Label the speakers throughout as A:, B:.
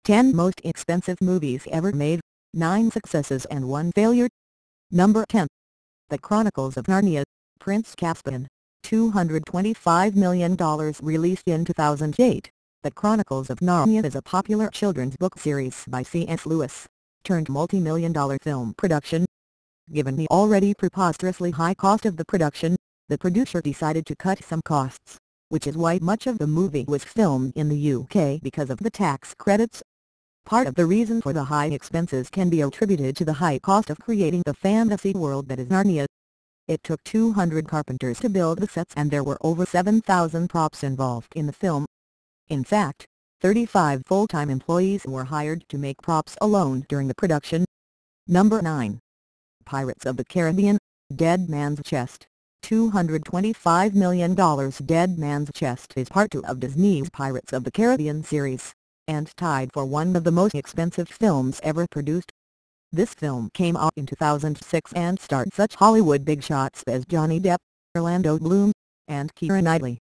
A: 10 Most Expensive Movies Ever Made, 9 Successes and 1 Failure. Number 10. The Chronicles of Narnia, Prince Caspian, $225 million. Released in 2008, The Chronicles of Narnia is a popular children's book series by C.S. Lewis, turned multi-million-dollar film production. Given the already preposterously high cost of the production, the producer decided to cut some costs, which is why much of the movie was filmed in the UK because of the tax credits. Part of the reason for the high expenses can be attributed to the high cost of creating the fantasy world that is Narnia. It took 200 carpenters to build the sets and there were over 7,000 props involved in the film. In fact, 35 full-time employees were hired to make props alone during the production. Number 9. Pirates of the Caribbean, Dead Man's Chest, $225 million. Dead Man's Chest is part 2 of Disney's Pirates of the Caribbean series, and tied for one of the most expensive films ever produced. This film came out in 2006 and starred such Hollywood big shots as Johnny Depp, Orlando Bloom, and Keira Knightley.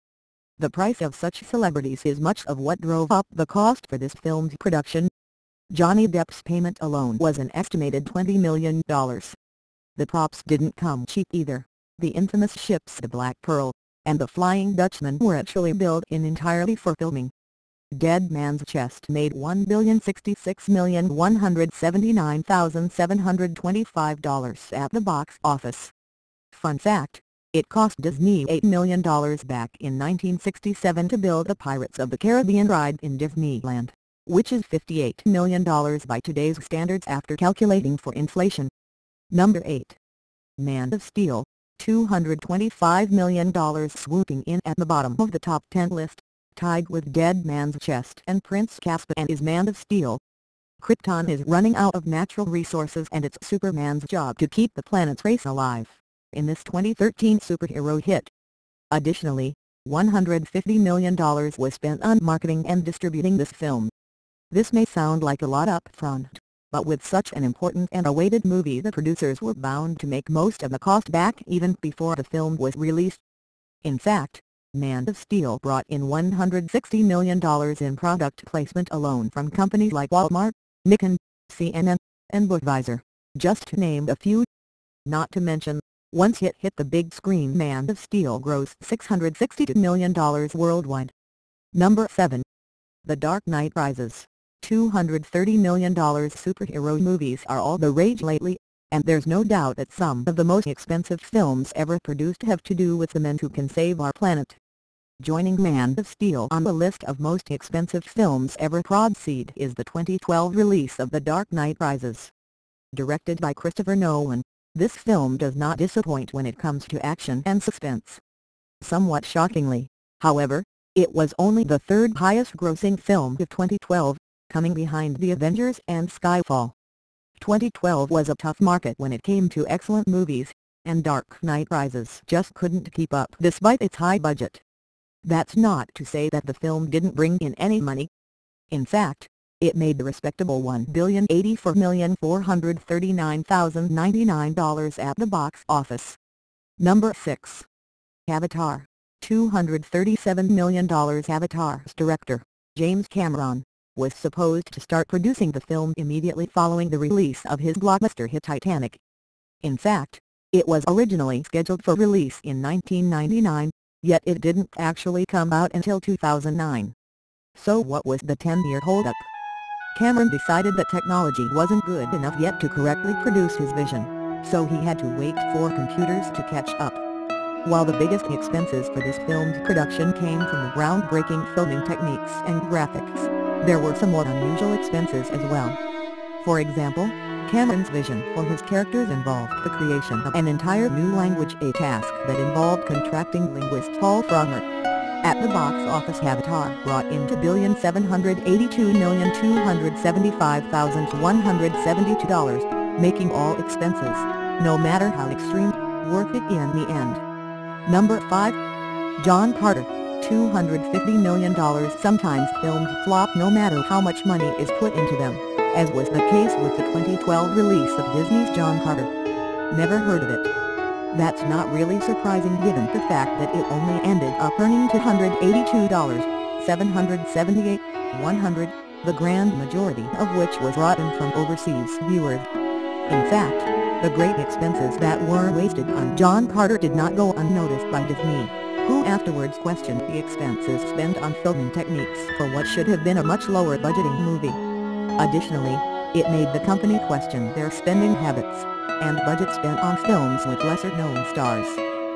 A: The price of such celebrities is much of what drove up the cost for this film's production. Johnny Depp's payment alone was an estimated $20 million. The props didn't come cheap either. The infamous ships the Black Pearl and the Flying Dutchman were actually built in entirely for filming. Dead Man's Chest made $1,066,179,725 at the box office. Fun fact, it cost Disney $8 million back in 1967 to build the Pirates of the Caribbean ride in Disneyland, which is $58 million by today's standards after calculating for inflation. Number 8. Man of Steel, $225 million. Swooping in at the bottom of the top 10 list, tied with Dead Man's Chest and Prince Caspian, is Man of Steel. Krypton is running out of natural resources and it's Superman's job to keep the planet's race alive in this 2013 superhero hit. Additionally, $150 million was spent on marketing and distributing this film. This may sound like a lot up front, but with such an important and awaited movie the producers were bound to make most of the cost back even before the film was released. In fact, Man of Steel brought in $160 million in product placement alone from companies like Walmart, Nikon, CNN, and Budweiser, just to name a few. Not to mention, once it hit the big screen, Man of Steel grossed $662 million worldwide. Number 7. The Dark Knight Rises, $230 million. Superhero movies are all the rage lately, and there's no doubt that some of the most expensive films ever produced have to do with the men who can save our planet. Joining Man of Steel on the list of most expensive films ever proceed is the 2012 release of The Dark Knight Rises. Directed by Christopher Nolan, this film does not disappoint when it comes to action and suspense. Somewhat shockingly, however, it was only the third highest grossing film of 2012, coming behind The Avengers and Skyfall. 2012 was a tough market when it came to excellent movies, and Dark Knight Rises just couldn't keep up despite its high budget. That's not to say that the film didn't bring in any money. In fact, it made the respectable $1,084,439,099 at the box office. Number 6. Avatar, $237 million. Avatar's director, James Cameron, was supposed to start producing the film immediately following the release of his blockbuster hit Titanic. In fact, it was originally scheduled for release in 1999, yet it didn't actually come out until 2009. So what was the 10-year holdup? Cameron decided that technology wasn't good enough yet to correctly produce his vision, so he had to wait for computers to catch up. While the biggest expenses for this film's production came from the groundbreaking filming techniques and graphics, there were some more unusual expenses as well. For example, Cameron's vision for his characters involved the creation of an entire new language, a task that involved contracting linguist Paul Frommer. At the box office, Avatar brought in $2,782,275,172, making all expenses, no matter how extreme, worth it in the end. Number 5. John Carter, $250 million. Sometimes films flop no matter how much money is put into them, as was the case with the 2012 release of Disney's John Carter. Never heard of it? That's not really surprising given the fact that it only ended up earning $282,778,100 the grand majority of which was rotten from overseas viewers. In fact, the great expenses that were wasted on John Carter did not go unnoticed by Disney, who afterwards questioned the expenses spent on filming techniques for what should have been a much lower budgeting movie. Additionally, it made the company question their spending habits and budget spent on films with lesser-known stars,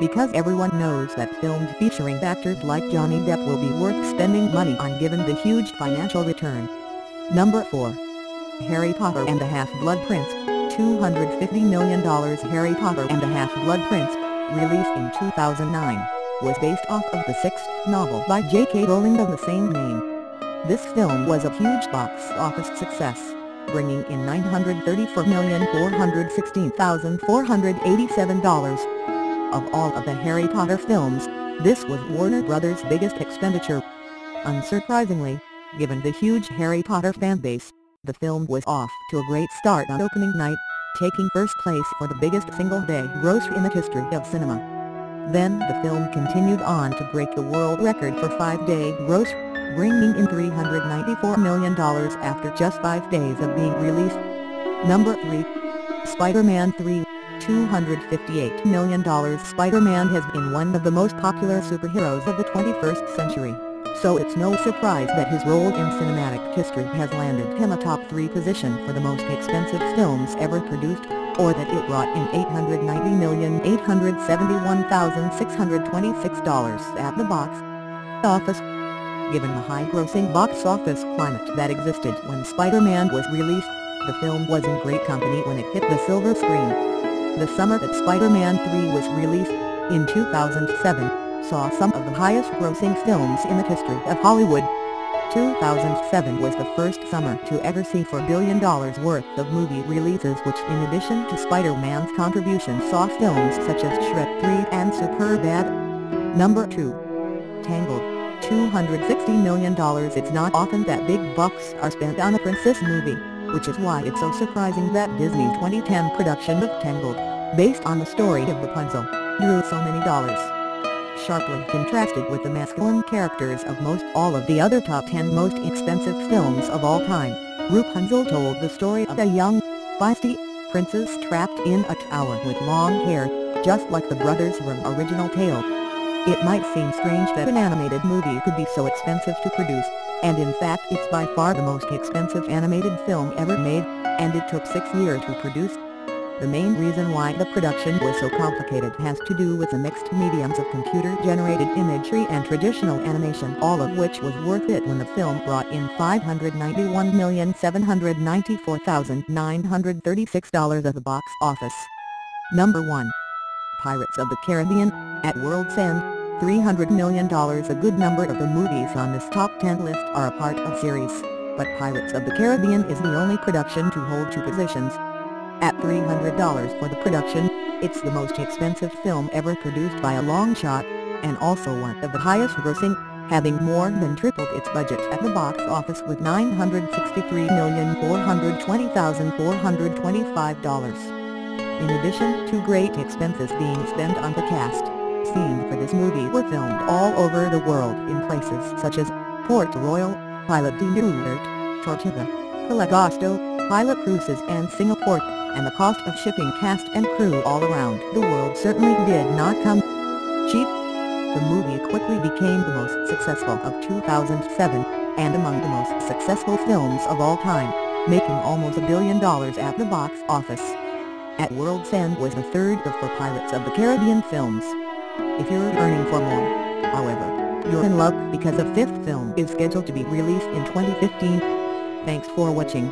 A: because everyone knows that films featuring actors like Johnny Depp will be worth spending money on given the huge financial return. Number 4. Harry Potter and the Half-Blood Prince. $250 million. Harry Potter and the Half-Blood Prince, released in 2009, was based off of the sixth novel by J.K. Rowling of the same name. This film was a huge box office success, bringing in $934,416,487. Of all of the Harry Potter films, this was Warner Brothers' biggest expenditure. Unsurprisingly, given the huge Harry Potter fanbase, the film was off to a great start on opening night, taking first place for the biggest single-day gross in the history of cinema. Then the film continued on to break the world record for 5-day gross, bringing in $394 million after just 5 days of being released. Number 3. Spider-Man 3. $258 million. Spider-Man has been one of the most popular superheroes of the 21st century, so it's no surprise that his role in cinematic history has landed him a top 3 position for the most expensive films ever produced, or that it brought in $890,871,626 at the box office. Given the high-grossing box office climate that existed when Spider-Man was released, the film was in great company when it hit the silver screen. The summer that Spider-Man 3 was released, in 2007, saw some of the highest-grossing films in the history of Hollywood. 2007 was the first summer to ever see $4 billion worth of movie releases, which in addition to Spider-Man's contribution saw films such as Shrek 3 and Superbad. Number 2. Tangled. $260 million. It's not often that big bucks are spent on a princess movie, which is why it's so surprising that Disney's 2010 production of Tangled, based on the story of Rapunzel, drew so many dollars. Sharply contrasted with the masculine characters of most all of the other top 10 most expensive films of all time, Rapunzel told the story of a young, feisty princess trapped in a tower with long hair, just like the Brothers Grimm original tale. It might seem strange that an animated movie could be so expensive to produce, and in fact it's by far the most expensive animated film ever made, and it took 6 years to produce. The main reason why the production was so complicated has to do with the mixed mediums of computer-generated imagery and traditional animation, all of which was worth it when the film brought in $591,794,936 at the box office. Number 1. Pirates of the Caribbean, at World's End, $300 million. A good number of the movies on this top 10 list are a part of series, but Pirates of the Caribbean is the only production to hold 2 positions. At $300 for the production, it's the most expensive film ever produced by a long shot, and also one of the highest grossing, having more than tripled its budget at the box office with $963,420,425. In addition to great expenses being spent on the cast, scenes for this movie were filmed all over the world in places such as Port Royal, Isla de Nieuport, Tortuga, Pelagasto, Pilot Cruises and Singapore, and the cost of shipping cast and crew all around the world certainly did not come cheap. The movie quickly became the most successful of 2007, and among the most successful films of all time, making almost $1 billion at the box office. At World's End was the third of 4 Pirates of the Caribbean films. If you're yearning for more, however, you're in luck because a 5th film is scheduled to be released in 2015. Thanks for watching.